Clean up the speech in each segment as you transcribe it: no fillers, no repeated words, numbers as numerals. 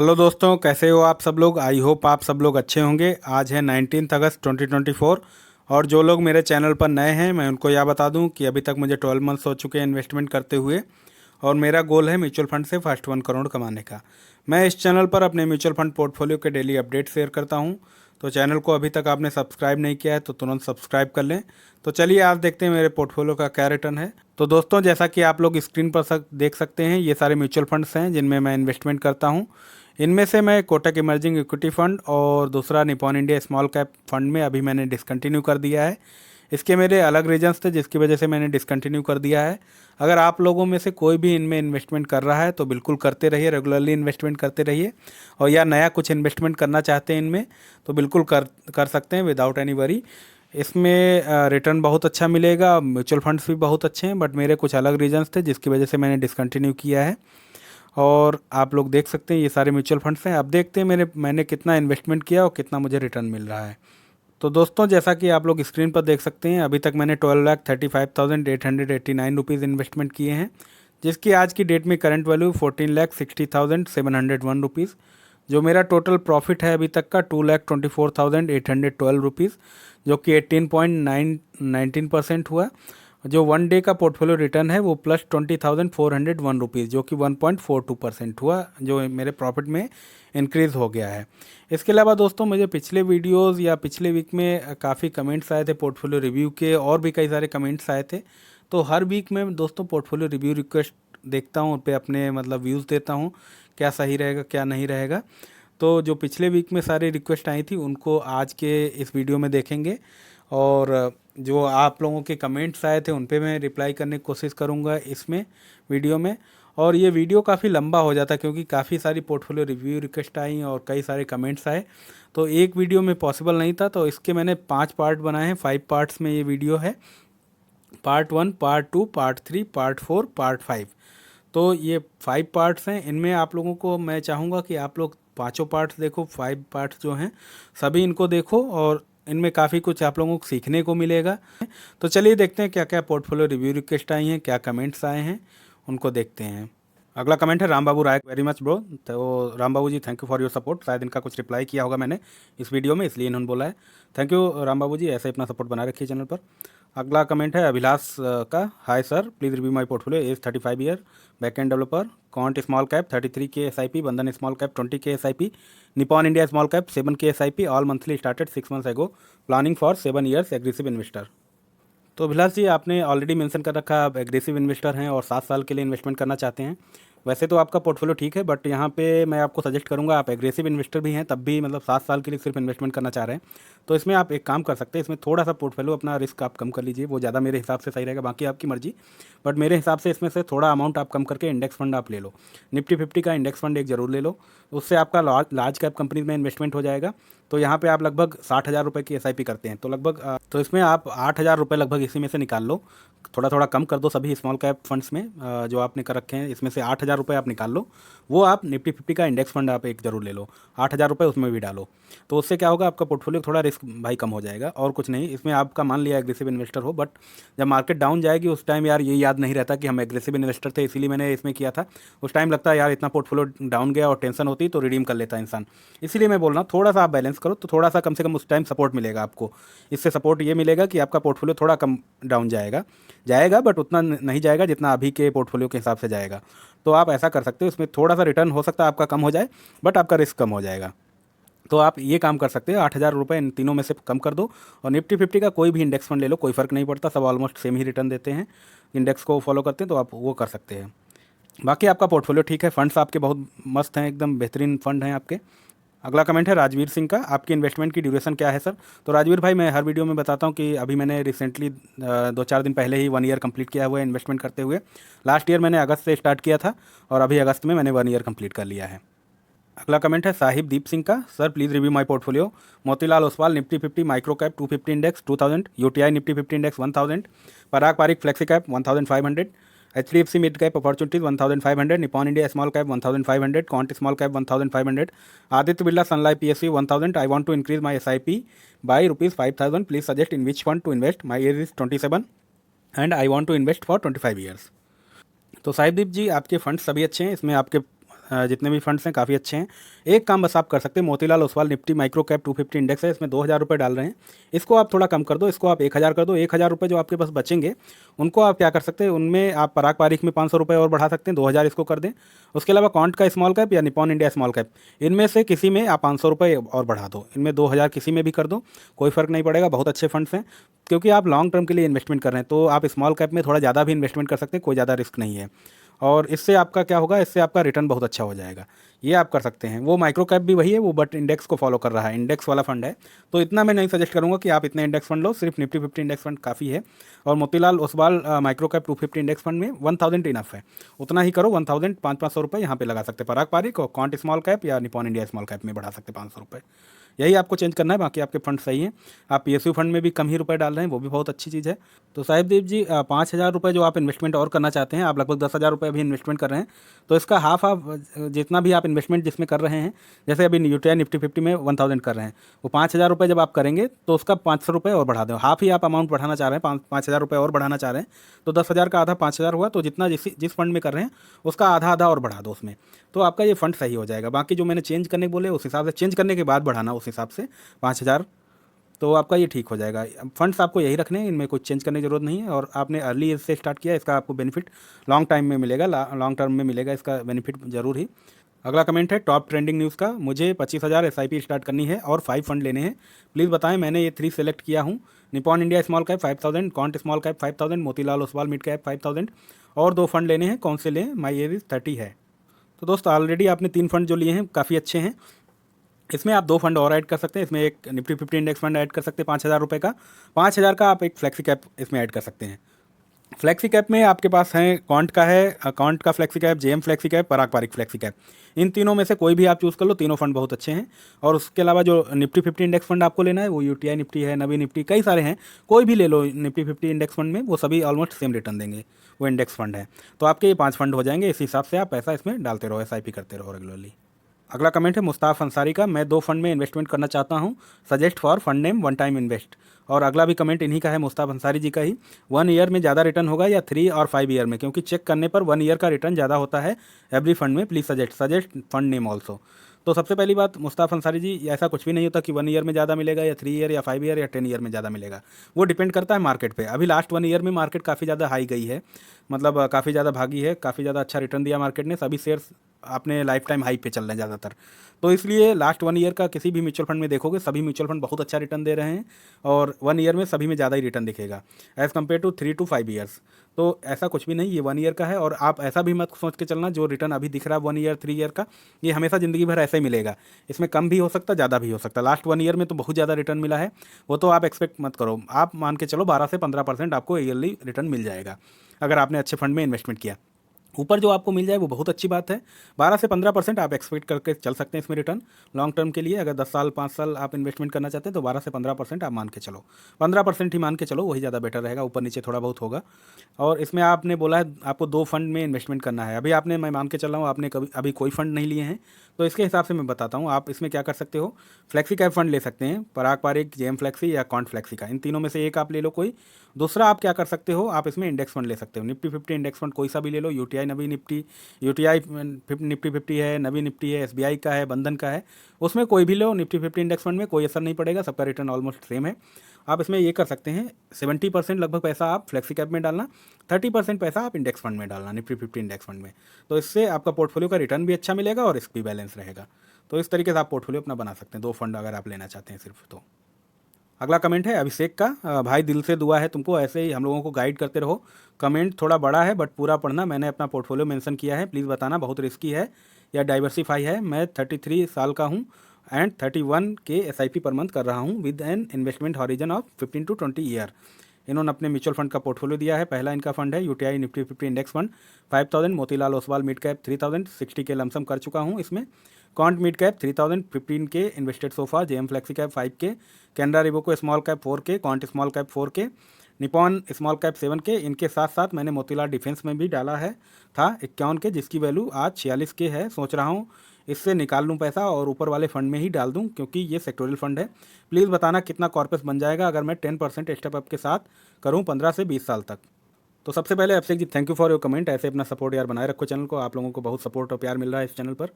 Hello दोस्तों, कैसे हो आप सब लोग। आई होप आप सब लोग अच्छे होंगे। आज है 19 अगस्त 2024 और जो लोग मेरे चैनल पर नए हैं मैं उनको यह बता दूं कि अभी तक मुझे 12 मंथ्स हो चुके हैं इन्वेस्टमेंट करते हुए और मेरा गोल है म्यूचुअल फंड से फर्स्ट 1 करोड़ कमाने का। मैं इस चैनल पर अपने म्यूचुअल फंड पोर्टफोलियो के डेली अपडेट शेयर करता हूं। तो चैनल को अभी तक आपने सब्सक्राइब नहीं किया है तो तुरंत सब्सक्राइब कर लें। तो चलिए आज देखते हैं मेरे पोर्टफोलियो का क्या रिटर्न है। तो दोस्तों, जैसा कि आप लोग स्क्रीन पर देख सकते हैं, ये सारे म्यूचुअल फंड्स हैं जिनमें मैं इन्वेस्टमेंट करता हूं। इनमें से मैं कोटक इमर्जिंग इक्विटी फंड और दूसरा Nippon India small cap fund में अभी मैंने डिसकंटिन्यू कर दिया है। इसके मेरे अलग रीजंस थे जिसकी वजह से मैंने डिसकंटिन्यू कर दिया है। अगर आप लोगों में से कोई भी इनमें इन्वेस्टमेंट कर रहा है तो बिल्कुल करते रहिए, रेगुलरली इन्वेस्टमेंट करते रहिए। और या नया कुछ इन्वेस्टमेंट करना चाहते हैं इनमें तो बिल्कुल कर कर सकते हैं विदाउट एनी वरी। इसमें रिटर्न बहुत अच्छा मिलेगा, म्यूचुअल फंड्स भी बहुत अच्छे हैं, बट मेरे कुछ अलग रीजंस थे जिसकी वजह से मैंने डिसकंटिन्यू किया है। और आप लोग देख सकते हैं ये सारे म्यूचुअल फंड्स हैं। अब देखते हैं मैंने कितना इन्वेस्टमेंट किया और कितना मुझे रिटर्न मिल रहा है। तो दोस्तों, जैसा कि आप लोग स्क्रीन पर देख सकते हैं, अभी तक मैंने 12,35,889 इन्वेस्टमेंट किए हैं, जिसकी आज की डेट में करंट वैल्यू 14,60,701 रुपीज़। जो मेरा टोटल प्रॉफिट है अभी तक का 2,24,812 रुपीज़, जो कि 18.19% हुआ। जो 1 डे का पोर्टफोलियो रिटर्न है वो +20,401 रुपीज़, जो कि 1.42% हुआ, जो मेरे प्रॉफिट में इंक्रीज़ हो गया है। इसके अलावा दोस्तों, मुझे पिछले वीडियोस या पिछले वीक में काफ़ी कमेंट्स आए थे पोर्टफोलियो रिव्यू के, और भी कई सारे कमेंट्स आए थे। तो हर वीक में दोस्तों पोर्टफोलियो रिव्यू रिक्वेस्ट देखता हूँ, उन पर अपने मतलब व्यूज़ देता हूँ, क्या सही रहेगा क्या नहीं रहेगा। तो जो पिछले वीक में सारी रिक्वेस्ट आई थी उनको आज के इस वीडियो में देखेंगे, और जो आप लोगों के कमेंट्स आए थे उन पे मैं रिप्लाई करने की कोशिश करूँगा इसमें वीडियो में। और ये वीडियो काफ़ी लंबा हो जाता क्योंकि काफ़ी सारी पोर्टफोलियो रिव्यू रिक्वेस्ट आई और कई सारे कमेंट्स आए, तो एक वीडियो में पॉसिबल नहीं था। तो इसके मैंने 5 पार्ट बनाए हैं, 5 पार्ट्स में ये वीडियो है। Part 1, part 2, part 3, part 4, part 5। तो ये 5 पार्ट्स हैं। इनमें आप लोगों को मैं चाहूँगा कि आप लोग पाँचों पार्ट्स देखो, 5 पार्ट्स जो हैं सभी इनको देखो, और इनमें काफ़ी कुछ आप लोगों को सीखने को मिलेगा। तो चलिए देखते हैं क्या क्या पोर्टफोलियो रिव्यू रिक्वेस्ट आई हैं, क्या कमेंट्स आए हैं, उनको देखते हैं। अगला कमेंट है Ram Babu Rai, very much bro. तो Ram Babu ji, thank you for your support. शायद इनका कुछ रिप्लाई किया होगा मैंने इस वीडियो में, इसलिए इन्होंने बोला है। थैंक यू राम बाबू जी, ऐसे अपना सपोर्ट बना रखिए चैनल पर। अगला कमेंट है अभिलाष का, hi sir, please review my portfolio, age 35 year, backend developer, quant small cap 33K SIP, Bandhan small cap 20K SIP, Nippon India small cap 7K SIP, all monthly started 6 months ago, planning for 7 years, aggressive investor. तो अभिलाष जी, आपने already mention कर रखा है आप aggressive investor हैं और 7 साल के लिए इन्वेस्टमेंट करना चाहते हैं। वैसे तो आपका पोर्टफोलियो ठीक है, बट यहाँ पे मैं आपको सजेस्ट करूँगा, आप एग्रेसिव इन्वेस्टर भी हैं तब भी मतलब 7 साल के लिए सिर्फ इन्वेस्टमेंट करना चाह रहे हैं, तो इसमें आप एक काम कर सकते हैं, इसमें थोड़ा सा पोर्टफोलियो अपना रिस्क आप कम कर लीजिए, वो ज़्यादा मेरे हिसाब से सही रहेगा। बाकी आपकी मर्जी, बट मेरे हिसाब से इसमें से थोड़ा अमाउंट आप कम करके इंडेक्स फंड आप ले लो। निफ्टी 50 का इंडेक्स फंड एक ज़रूर ले लो, उससे आपका लार्ज कैप कंपनी में इन्वेस्टमेंट हो जाएगा। तो यहाँ पे आप लगभग 60,000 रुपये की SIP करते हैं, तो लगभग तो इसमें आप 8,000 रुपये लगभग इसी में से निकाल लो। थोड़ा थोड़ा कम कर दो सभी स्मॉल कैप फंड्स में, जो आपने कर रखे हैं इसमें से 8,000 रुपये आप निकाल लो। वो आप निफ्टी 50 का इंडेक्स फंड आप एक ज़रूर ले लो, 8,000 रुपये उसमें भी डालो। तो उससे क्या होगा, आपका पोर्टफोलियो थोड़ा रिस्क भाई कम हो जाएगा, और कुछ नहीं। इसमें आपका मान लिया एग्रेसिव इन्वेस्टर हो, बट जब मार्केट डाउन जाएगी उस टाइम यार ये याद नहीं रहता कि हम एग्रेसिव इन्वेस्टर थे इसीलिए मैंने इसमें किया था। उस टाइम लगता है यार इतना पोर्टफोलियो डाउन गया और टेंशन होती तो रिडीम कर लेता इंसान। इसीलिए मैं बोल रहा हूँ थोड़ा सा आप बैलेंस करो, तो थोड़ा सा कम से कम उस टाइम सपोर्ट मिलेगा आपको। इससे सपोर्ट ये मिलेगा कि आपका पोर्टफोलियो थोड़ा कम डाउन जाएगा बट उतना नहीं जाएगा जितना अभी के पोर्टफोलियो के हिसाब से जाएगा। तो आप ऐसा कर सकते हो, इसमें थोड़ा सा रिटर्न हो सकता है आपका कम हो जाए, बट आपका रिस्क कम हो जाएगा। तो आप ये काम कर सकते हैं, 8,000 रुपये इन तीनों में से कम कर दो, और निफ्टी 50 का कोई भी इंडेक्स फंड ले लो, कोई फ़र्क नहीं पड़ता, सब ऑलमोस्ट सेम ही रिटर्न देते हैं, इंडेक्स को फॉलो करते हैं, तो आप वो कर सकते हैं। बाकी आपका पोर्टफोलियो ठीक है, फंड्स आपके बहुत मस्त हैं, एकदम बेहतरीन फंड हैं आपके। अगला कमेंट है राजवीर सिंह का, आपकी इन्वेस्टमेंट की ड्यूरेशन क्या है सर। तो राजवीर भाई, मैं हर वीडियो में बताता हूँ कि अभी मैंने रिसेंटली 2-4 दिन पहले ही 1 ईयर कंप्लीट किया हुआ है इन्वेस्टमेंट करते हुए। लास्ट ईयर मैंने अगस्त से स्टार्ट किया था और अभी अगस्त में मैंने 1 ईयर कंप्लीट कर लिया है। अगला कमेंट है साहिब दीप सिंह का, sir please review my portfolio, Motilal Oswal Nifty 50 micro cap 250 index 2000, UTI Nifty 50 index 1000, Parag Parikh flexi cap 1500, HDFC mid cap opportunities 1500, Nippon India small cap 1500, Quant small cap 1500, Aditya Birla Sun Life PSU 1000। I want to increase my SIP by ₹5,000, please suggest in which fund to invest, my age is 27 and I want to invest for 25 years. तो साहिबदीप जी, आपके funds सभी अच्छे हैं, इसमें आपके जितने भी funds हैं काफ़ी अच्छे हैं। एक काम बस आप कर सकते हैं, Motilal Oswal Nifty micro cap 250 index है, इसमें 2000 रुपये डाल रहे हैं, इसको आप थोड़ा कम कर दो, इसको आप 1000 कर दो। 1000 रुपये जो आपके पास बचेंगे उनको आप क्या कर सकते हैं, उनमें आप पराग पारिक में 500 रुपये और बढ़ा सकते हैं, 2000 इसको कर दें। उसके अलावा कॉन्ट का स्मॉल कैप या निपॉन इंडिया स्मॉल कैप, इनमें से किसी में आप 500 रुपये और बढ़ा दो, इनमें 2000 किसी में भी कर दो, कोई फ़र्क नहीं पड़ेगा। बहुत अच्छे फंड्स हैं, क्योंकि आप लॉन्ग टर्म के लिए इन्वेस्टमेंट कर रहे हैं, तो आप स्मॉल कैप में थोड़ा ज़्यादा भी इन्वेस्टमेंट कर सकते हैं, कोई ज़्यादा रिस्क नहीं है। और इससे आपका क्या होगा, इससे आपका रिटर्न बहुत अच्छा हो जाएगा, ये आप कर सकते हैं। वो माइक्रो कैप भी वही है, वो बट इंडेक्स को फॉलो कर रहा है, इंडेक्स वाला फंड है, तो इतना मैं नहीं सजेस्ट करूंगा कि आप इतने इंडेक्स फंड लो, सिर्फ निफ्टी 50 इंडेक्स फंड काफ़ी है। और Motilal Oswal micro cap 250 index fund में 1000 इनफ है, उतना ही करो। 1000 500 रुपये यहाँ पे लगा सकते हैं पराग पारिक, और कॉन्ट स्मॉल कैप या निपॉन इंडिया स्मॉल कैप में बढ़ा सकते 500 रुपये। यही आपको चेंज करना है, बाकी आपके फंड सही हैं। आप पीएसयू फंड में भी कम ही रुपए डाल रहे हैं, वो भी बहुत अच्छी चीज़ है। तो साहिब देव जी, 5000 रुपये जो आप इन्वेस्टमेंट और करना चाहते हैं, आप लगभग 10,000 रुपये अभी इन्वेस्टमेंट कर रहे हैं, तो इसका हाफ आप जितना भी आप इन्वेस्टमेंट जिसमें कर रहे हैं, जैसे अभी यूटीआई निफ्टी 50 में 1000 कर रहे हैं, वो 5000 रुपये जब आप करेंगे तो उसका 500 रुपये और बढ़ा दें। हाफ ही आप अमाउंट बढ़ाना चाह रहे हैं, 5000 रुपये और बढ़ाना चाह रहे हैं, तो 10,000 का आधा 5000 हुआ, तो जितना जिस फंड में कर रहे हैं उसका आधा आधा और बढ़ा दो उसमें, तो आपका ये फंड सही हो जाएगा। बाकी जो मैंने चेंज करने बोले उस हिसाब से चेंज करने के बाद बढ़ाना उस हिसाब से 5000, तो आपका ये ठीक हो जाएगा। फंड्स आपको यही रखने हैं, इनमें कुछ चेंज करने की ज़रूरत नहीं है। और आपने अर्ली एज से स्टार्ट किया, इसका आपको बेनिफिट लॉन्ग टाइम में मिलेगा, लॉन्ग टर्म में मिलेगा, इसका बेनिफिट जरूर ही। अगला कमेंट है टॉप ट्रेंडिंग न्यूज़ का, मुझे 25,000 SIP स्टार्ट करनी है और 5 फंड लेने हैं, प्लीज़ बताएं। मैंने ये 3 सेलेक्ट किया हूँ, Nippon India small cap 5000, can't small cap 5000, Motilal Oswal mid cap 5000, और 2 फंड लेने हैं, कौन से लें, माई एज 30 है। तो दोस्त ऑलरेडी आपने 3 फंड जो लिए हैं काफ़ी अच्छे हैं, इसमें आप 2 फंड और ऐड कर सकते हैं। इसमें एक निफ्टी 50 इंडेक्स फंड ऐड कर सकते हैं 5000 रुपये का, 5000 का आप एक फ्लेक्सी कैप इसमें ऐड कर सकते हैं। फ्लेक्सी कैप में आपके पास है कॉन्ट का है, कॉन्ट का flexi cap, JM flexi cap, Parag Parikh flexi cap, इन तीनों में से कोई भी आप चूज़ कर लो, तीनों फंड बहुत अच्छे हैं। और उसके अलावा जो निफ्टी 50 इंडेक्स फंड आपको लेना है वो यूटीआई निफ्टी है, नवी निफ्टी, कई सारे हैं, कोई भी ले लो निफ्टी 50 इंडेक्स फंड में, वो सभी ऑलमोस्ट सेम रिटर्न देंगे, वो इंडेक्स फंड है। तो आपके ये 5 फंड हो जाएंगे, इस हिसाब से आप पैसा इसमें डालते रहो, SIP करते रहो रेगुलरली। अगला कमेंट है मुस्ताफ़ अंसारी का, मैं 2 फंड में इन्वेस्टमेंट करना चाहता हूं, suggest for fund name one time invest. और अगला भी कमेंट इन्हीं का है, मुस्ताफ़ अंसारी जी का ही, 1 ईयर में ज़्यादा रिटर्न होगा या 3 और 5 ईयर में, क्योंकि चेक करने पर 1 ईयर का रिटर्न ज़्यादा होता है एवरी फंड में, please suggest fund name also. तो सबसे पहली बात मुस्ताफ़ अंसारी जी, ऐसा कुछ भी नहीं होता कि 1 ईयर में ज़्यादा मिलेगा या 3 ईयर या 5 ईयर या 10 ईयर में ज़्यादा मिलेगा, वो डिपेंड करता है मार्केट पे। अभी लास्ट 1 ईयर में मार्केट काफ़ी ज़्यादा हाई गई है, मतलब काफ़ी ज़्यादा भागी है, काफ़ी ज़्यादा अच्छा रिटर्न दिया मार्केट ने, सभी शेयर्स अपने लाइफ टाइम हाई पे चल रहे हैं ज़्यादातर। तो इसलिए लास्ट 1 ईयर का किसी भी म्यूचुअल फंड में देखोगे, सभी म्यूचुअल फंड बहुत अच्छा रिटर्न दे रहे हैं, और 1 ईयर में सभी में ज़्यादा ही रिटर्न दिखेगा as compare to 3 to 5 years. तो ऐसा कुछ भी नहीं, ये 1 ईयर का है। और आप ऐसा भी मत सोच के चलना जो रिटर्न अभी दिख रहा है 1 ईयर 3 ईयर का, ये हमेशा ज़िंदगी भर ऐसा ही मिलेगा, इसमें कम भी हो सकता है, ज़्यादा भी हो सकता है। लास्ट 1 ईयर में तो बहुत ज़्यादा रिटर्न मिला है, वो तो आप एक्सपेक्ट मत करो, आप मान के चलो 12 से 15% आपको ईयरली रिटर्न मिल जाएगा अगर आपने अच्छे फंड में इन्वेस्टमेंट किया। ऊपर जो आपको मिल जाए वो बहुत अच्छी बात है, 12 से 15% आप एक्सपेक्ट करके चल सकते हैं इसमें रिटर्न लॉन्ग टर्म के लिए। अगर 10 साल 5 साल आप इन्वेस्टमेंट करना चाहते हैं तो 12 से 15% आप मान के चलो, 15% ही मान के चलो, वही ज़्यादा बेटर रहेगा, ऊपर नीचे थोड़ा बहुत होगा। और इसमें आपने बोला है आपको 2 फंड में इन्वेस्टमेंट करना है, अभी आपने, मैं मान के चल रहा हूँ आपने कभी अभी कोई फंड नहीं लिए हैं, तो इसके हिसाब से मैं बताता हूँ आप इसमें क्या कर सकते हो। फ्लेक्सी कैप फंड ले सकते हैं, पराग पारिक, जेएम फ्लेक्सी या कॉन्ट फ्लेक्सी का, इन तीनों में से एक आप ले लो कोई। दूसरा आप क्या कर सकते हो, आप इसमें इंडेक्स फंड ले सकते हो, निफ्टी 50 इंडेक्स फंड कोई सा भी ले लो, यूटीआई नवी निफ्टी, यूटीआई निफ्टी 50 है, नवी निफ्टी है, SBI का है, बंधन का है, उसमें कोई भी लो। निफ्टी 50 इंडेक्स फंड में कोई असर नहीं पड़ेगा, सबका रिटर्न ऑलमोस्ट सेम है। आप इसमें ये कर सकते हैं 70% लगभग पैसा आप फ्लेक्सी कैप में डालना, 30% पैसा आप इंडेक्स फंड में डालना, निफ्टी 50 इंडेक्स फंड में। तो इससे आपका पोर्टफोलियो का रिटर्न भी अच्छा मिलेगा और रिस्क भी बैलेंस रहेगा। तो इस तरीके से आप पोर्टफोलियो अपना बना सकते हैं, 2 फंड अगर आप लेना चाहते हैं सिर्फ तो। अगला कमेंट है अभिषेक का, भाई दिल से दुआ है तुमको, ऐसे ही हम लोगों को गाइड करते रहो। कमेंट थोड़ा बड़ा है बट पूरा पढ़ना, मैंने अपना पोर्टफोलियो मेंशन किया है, प्लीज़ बताना बहुत रिस्की है या डाइवर्सिफाई है। मैं 33 साल का हूँ एंड 31 के SIP पर मंथ कर रहा हूँ with an investment horizon of 15 to 20 year. इन्होंने अपने म्यूचुअल फंड का पोर्टफोलियो दिया है। पहला इनका फंड है UTI Nifty 50 index fund 5000, Motilal Oswal mid cap 3000, 60 के लमसम कर चुका हूँ इसमें। कॉन्ट मिड कैप 3000, 15 के invested sofa, JM flexi cap 5 के, कैनरा रिबोको स्मॉल कैप 4 के, कॉन्ट स्मॉल कैप 4 के, निपॉन स्मॉल कैप 7 के। इनके साथ साथ मैंने मोतीलाल डिफेंस में भी डाला है था 51 के, जिसकी वैल्यू आज 46 के है। सोच रहा हूँ इससे निकाल लूँ पैसा और ऊपर वाले फंड में ही डाल दूँ, क्योंकि ये सेक्टोरियल फंड है। प्लीज़ बताना कितना कॉर्पस बन जाएगा अगर मैं 10% स्टेप अप के साथ करूँ 15 से 20 साल तक। तो सबसे पहले Abhishek ji thank you for your comment. ऐसे अपना सपोर्ट यार बनाए रखो चैनल को, आप लोगों को बहुत सपोर्ट और प्यार मिल रहा है इस चैनल पर।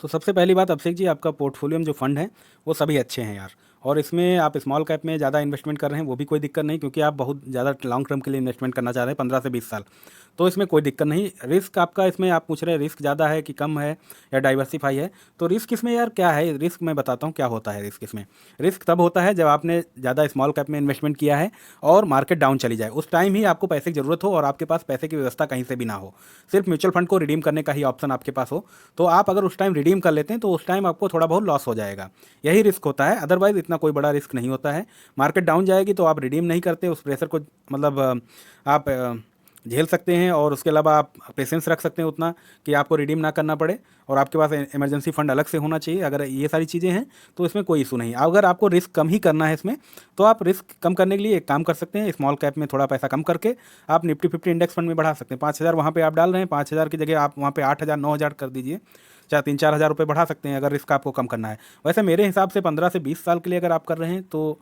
तो सबसे पहली बात अभिषेक जी, आपका पोर्टफोलियो में जो फंड है वो सभी अच्छे हैं यार, और इसमें आप स्मॉल कैप में ज़्यादा इन्वेस्टमेंट कर रहे हैं वो भी कोई दिक्कत नहीं, क्योंकि आप बहुत ज़्यादा लॉन्ग टर्म के लिए इन्वेस्टमेंट करना चाह रहे हैं 15 से 20 साल, तो इसमें कोई दिक्कत नहीं। रिस्क आपका इसमें आप पूछ रहे हैं रिस्क ज़्यादा है कि कम है या डाइवर्सिफाई है, तो रिस्क इसमें यार क्या है, रिस्क मैं बताता हूँ क्या होता है रिस्क इसमें। रिस्क तब होता है जब आपने ज़्यादा स्मॉल कैप में इन्वेस्टमेंट किया है और मार्केट डाउन चली जाए, उस टाइम ही आपको पैसे की ज़रूरत हो और आपके पास पैसे की व्यवस्था कहीं से भी ना हो, सिर्फ म्यूचुअल फंड को रिडीम करने का ही ऑप्शन आपके पास हो, तो आप अगर उस टाइम रिडीम कर लेते हैं तो उस टाइम आपको थोड़ा बहुत लॉस हो जाएगा, यही रिस्क होता है। अदरवाइज इतना कोई बड़ा रिस्क नहीं होता है। मार्केट डाउन जाएगी तो आप रिडीम नहीं करते, उस प्रेशर को मतलब आप झेल सकते हैं, और उसके अलावा आप पेशेंस रख सकते हैं उतना कि आपको रिडीम ना करना पड़े, और आपके पास इमरजेंसी फंड अलग से होना चाहिए। अगर ये सारी चीज़ें हैं तो इसमें कोई इशू नहीं। अगर आपको रिस्क कम ही करना है इसमें, तो आप रिस्क कम करने के लिए एक काम कर सकते हैं, स्मॉल कैप में थोड़ा पैसा कम करके आप निफ्टी 50 इंडेक्स फंड में बढ़ा सकते हैं। 5,000 वहाँ पे आप डाल रहे हैं, 5,000 की जगह आप वहाँ पे 8,000 9,000 कर दीजिए, चाहे 3-4 हज़ार रुपये बढ़ा सकते हैं अगर रिस्क आपको कम करना है। वैसे मेरे हिसाब से 15 से 20 साल के लिए अगर आप कर रहे हैं तो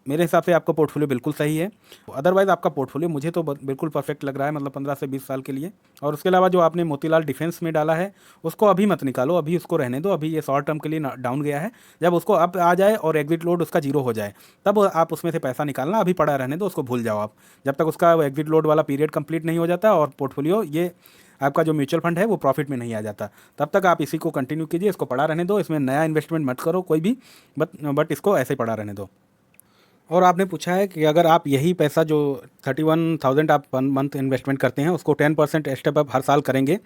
मेरे हिसाब से आपका पोर्टफोलियो बिल्कुल सही है। अदरवाइज़ आपका पोर्टफोलियो मुझे तो बिल्कुल परफेक्ट लग रहा है, मतलब 15 से 20 साल के लिए। और उसके अलावा जो आपने मोतीलाल डिफेंस में डाला है उसको अभी मत निकालो, अभी उसको रहने दो, अभी ये शॉर्ट टर्म के लिए डाउन गया है। जब उसको अप आ जाए और एग्जिट लोड उसका जीरो हो जाए तब आप उसमें से पैसा निकालना, अभी पड़ा रहने दो, उसको भूल जाओ आप, जब तक उसका एग्जिट लोड वाला पीरियड कंप्लीट नहीं हो जाता और पोर्टफोलियो ये आपका जो म्यूचुअल फंड है वो प्रॉफिट में नहीं आ जाता, तब तक आप इसी को कंटिन्यू कीजिए, इसको पड़ा रहने दो, इसमें नया इन्वेस्टमेंट मत करो कोई भी, बट इसको ऐसे ही पड़ा रहने दो। और आपने पूछा है कि अगर आप यही पैसा जो 31,000 आप 1 मंथ इन्वेस्टमेंट करते हैं उसको 10% स्टेप अप हर साल करेंगे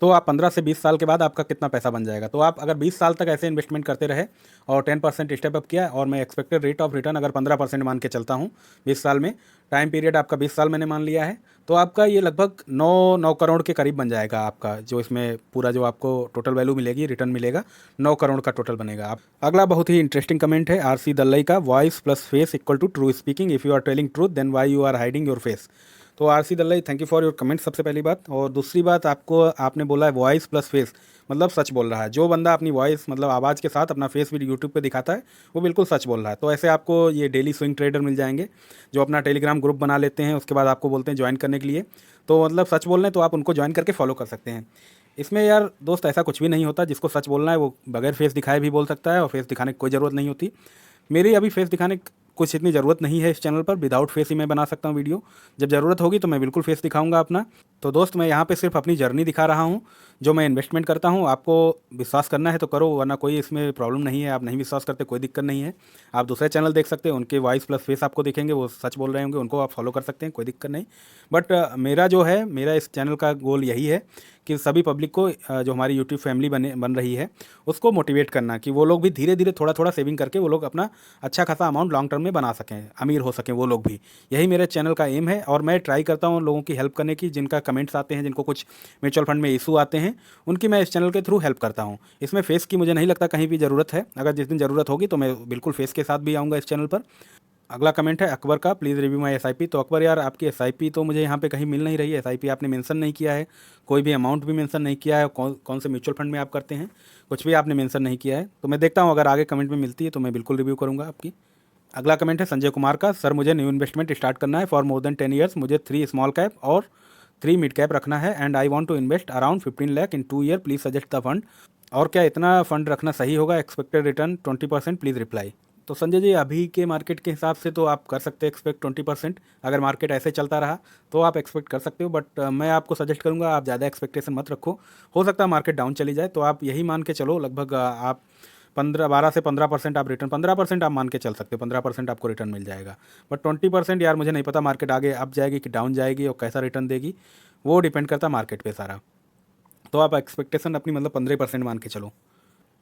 तो आप 15 से 20 साल के बाद आपका कितना पैसा बन जाएगा। तो आप अगर 20 साल तक ऐसे इन्वेस्टमेंट करते रहे और 10% स्टेप अप किया, और मैं एक्सपेक्टेड रेट ऑफ रिटर्न अगर 15% मान के चलता हूँ 20 साल में, टाइम पीरियड आपका 20 साल मैंने मान लिया है, तो आपका ये लगभग 9 करोड़ के करीब बन जाएगा आपका, जो इसमें पूरा जो आपको टोटल वैल्यू मिलेगी, रिटर्न मिलेगा 9 करोड़ का टोटल बनेगा। आप अगला बहुत ही इंटरेस्टिंग कमेंट है आरसी दल्लई का, voice plus face equal to true speaking, if you are telling truth then why you are hiding your face. तो RC Dallai thank you for your comment, सबसे पहली बात। और दूसरी बात, आपको आपने बोला है वॉइस प्लस फेस, मतलब सच बोल रहा है। जो बंदा अपनी वॉइस मतलब आवाज़ के साथ अपना फेस भी यूट्यूब पे दिखाता है वो बिल्कुल सच बोल रहा है। तो ऐसे आपको ये डेली स्विंग ट्रेडर मिल जाएंगे जो अपना टेलीग्राम ग्रुप बना लेते हैं, उसके बाद आपको बोलते हैं ज्वाइन करने के लिए, तो मतलब सच बोल रहे हैं तो आप उनको ज्वाइन करके फॉलो कर सकते हैं। इसमें यार दोस्त ऐसा कुछ भी नहीं होता, जिसको सच बोलना है वो बगैर फेस दिखाए भी बोल सकता है, और फेस दिखाने की कोई ज़रूरत नहीं होती। मेरी अभी फेस दिखाने की कुछ इतनी ज़रूरत नहीं है इस चैनल पर, विदाउट फेस ही मैं बना सकता हूँ वीडियो, जब ज़रूरत होगी तो मैं बिल्कुल फेस दिखाऊंगा अपना। तो दोस्त मैं यहाँ पे सिर्फ अपनी जर्नी दिखा रहा हूँ, जो मैं इन्वेस्टमेंट करता हूँ। आपको विश्वास करना है तो करो, वरना कोई इसमें प्रॉब्लम नहीं है। आप नहीं विश्वास करते कोई दिक्कत नहीं है, आप दूसरे चैनल देख सकते हैं, उनके वॉइस प्लस फेस आपको दिखेंगे, वो सच बोल रहे होंगे, उनको आप फॉलो कर सकते हैं, कोई दिक्कत नहीं। बट मेरा जो है, मेरा इस चैनल का गोल यही है कि सभी पब्लिक को जो हमारी यूट्यूब फैमिली बन रही है उसको मोटिवेट करना, कि वो लोग भी धीरे धीरे थोड़ा थोड़ा सेविंग करके वो लोग अपना अच्छा खासा अमाउंट लॉन्ग टर्म में बना सकें, अमीर हो सकें वो लोग भी। यही मेरे चैनल का एम है, और मैं ट्राई करता हूँ लोगों की हेल्प करने की, जिनका कमेंट्स आते हैं, जिनको कुछ म्यूचुअल फंड में इशू आते हैं, उनकी मैं इस चैनल के थ्रू हेल्प करता हूँ। इसमें फेस की मुझे नहीं लगता कहीं भी ज़रूरत है, अगर जिस दिन ज़रूरत होगी तो मैं बिल्कुल फेस के साथ भी आऊँगा इस चैनल पर। अगला कमेंट है अकबर का, प्लीज़ रिव्यू माई एसआईपी। तो अकबर यार, आपकी एसआईपी तो मुझे यहाँ पे कहीं मिल नहीं रही है, एसआईपी आपने मेंशन नहीं किया है, कोई भी अमाउंट भी मेंशन नहीं किया है, कौन से म्यूचुअल फंड में आप करते हैं, कुछ भी आपने मेंशन नहीं किया है। तो मैं देखता हूँ, अगर आगे कमेंट में मिलती है तो मैं बिल्कुल रिव्यू करूँगा आपकी। अगला कमेंट है संजय कुमार का, सर मुझे न्यू इन्वेस्टमेंट स्टार्ट करना है फॉर मोर देन 10 ईयर्स, मुझे 3 स्मॉल कैप और 3 मिड कैप रखना है, and I want to invest around 15 lakh in 2 year, please suggest the fund. और क्या इतना फंड रखना सही होगा, एक्सपेक्टेड रिटर्न 20%, प्लीज़ रिप्लाई। तो संजय जी, अभी के मार्केट के हिसाब से तो आप कर सकते हैं एक्सपेक्ट 20%, अगर मार्केट ऐसे चलता रहा तो आप एक्सपेक्ट कर सकते हो। बट मैं आपको सजेस्ट करूंगा आप ज़्यादा एक्सपेक्टेशन मत रखो, हो सकता है मार्केट डाउन चली जाए, तो आप यही मान के चलो लगभग आप 12 से 15% आप रिटर्न, 15% आप मान के चल सकते हो, 15% आपको रिटर्न मिल जाएगा। बट 20% यार मुझे नहीं पता मार्केट आगे अप जाएगी कि डाउन जाएगी और कैसा रिटर्न देगी, वो डिपेंड करता है मार्केट पे सारा। तो आप एक्सपेक्टेशन अपनी मतलब 15% मान के चलो।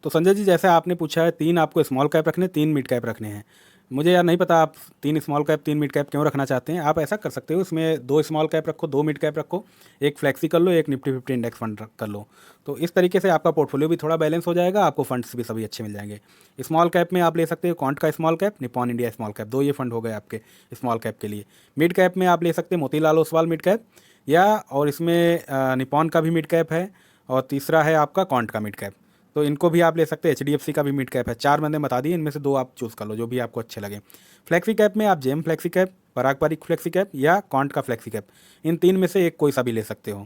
तो संजय जी, जैसे आपने पूछा है 3 आपको स्मॉल कैप रखने, 3 मिड कैप रखने हैं, मुझे यार नहीं पता आप 3 स्मॉल कैप 3 मिड कैप क्यों रखना चाहते हैं। आप ऐसा कर सकते हो, इसमें 2 स्मॉल कैप रखो, 2 मिड कैप रखो, एक फ्लैक्सी कर लो, एक निफ्टी 50 इंडेक्स फंड कर लो। तो इस तरीके से आपका पोर्टफोलियो भी थोड़ा बैलेंस हो जाएगा, आपको फंड्स भी सभी अच्छे मिल जाएंगे। स्मॉल कैप में आप ले सकते हो क्वांट का small cap, Nippon India small cap, 2 ये फंड हो गए आपके स्मॉल कैप के लिए। मिड कैप में आप ले सकते हैं मोतीलाल ओसवाल मिड कैप, या और इसमें निपॉन का भी मिड कैप है, और तीसरा है आपका क्वांट का मिड कैप। तो इनको भी आप ले सकते हैं। HDFC का भी मिड कैप है। 4 मैंने बता दिए, इनमें से 2 आप चूज़ कर लो जो भी आपको अच्छे लगे। फ्लेक्सी कैप में आप GeM flexi cap, Parag Parikh flexi cap या क्वांट का फ्लेक्सी कैप, इन 3 में से एक कोई सा भी ले सकते हो।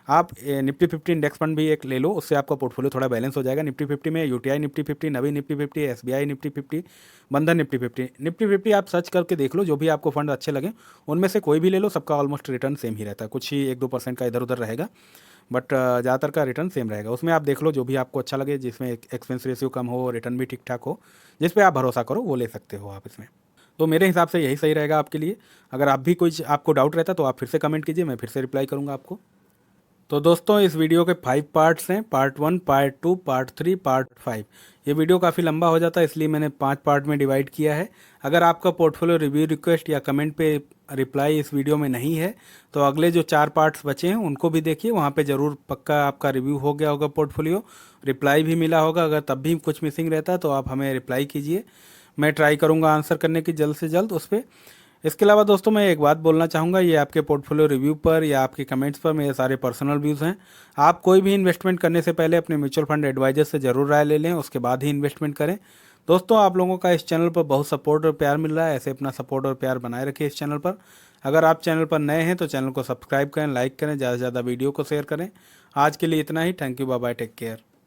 आप निफ्टी 50 इंडेक्स फंड भी एक ले लो, उससे आपका पोर्टफोलियो थोड़ा बैलेंस हो जाएगा। निफ्टी 50 में यूटीआई निफ्टी 50, नवी निफ्टी 50, SBI निफ्टी 50, बंधन निफ्टी 50। निफ्टी 50 आप सर्च करके देख लो, जो भी आपको फंड अच्छे लगे उनमें से कोई भी ले लो, सबका ऑलमोस्ट रिटर्न सेम ही रहता है। कुछ ही 1-2% का इधर उधर रहेगा, बट ज़्यादातर का रिटर्न सेम रहेगा। उसमें आप देख लो जो भी आपको अच्छा लगे, जिसमें एक्सपेंस रेशियो कम हो, रिटर्न भी ठीक ठाक हो, जिस पे आप भरोसा करो वो ले सकते हो आप इसमें। तो मेरे हिसाब से यही सही रहेगा आपके लिए। अगर आप भी कोई आपको डाउट रहता तो आप फिर से कमेंट कीजिए, मैं फिर से रिप्लाई करूँगा आपको। तो दोस्तों इस वीडियो के 5 पार्ट्स हैं, पार्ट 1, पार्ट 2, पार्ट 3, पार्ट 5। ये वीडियो काफ़ी लंबा हो जाता है, इसलिए मैंने 5 पार्ट में डिवाइड किया है। अगर आपका पोर्टफोलियो रिव्यू रिक्वेस्ट या कमेंट पे रिप्लाई इस वीडियो में नहीं है तो अगले जो 4 पार्ट्स बचे हैं उनको भी देखिए, वहाँ पे ज़रूर पक्का आपका रिव्यू हो गया होगा पोर्टफोलियो, रिप्लाई भी मिला होगा। अगर तब भी कुछ मिसिंग रहता है तो आप हमें रिप्लाई कीजिए, मैं ट्राई करूँगा आंसर करने की जल्द से जल्द उस पर। इसके अलावा दोस्तों मैं एक बात बोलना चाहूँगा, ये आपके पोर्टफोलियो रिव्यू पर या आपके कमेंट्स पर मेरे सारे पर्सनल व्यूज़ हैं। आप कोई भी इन्वेस्टमेंट करने से पहले अपने म्यूचुअल फंड एडवाइजर से ज़रूर राय ले लें, उसके बाद ही इन्वेस्टमेंट करें। दोस्तों आप लोगों का इस चैनल पर बहुत सपोर्ट और प्यार मिल रहा है, ऐसे अपना सपोर्ट और प्यार बनाए रखिए इस चैनल पर। अगर आप चैनल पर नए हैं तो चैनल को सब्सक्राइब करें, लाइक करें, ज़्यादा से ज़्यादा वीडियो को शेयर करें। आज के लिए इतना ही। Thank you, bye bye, take care.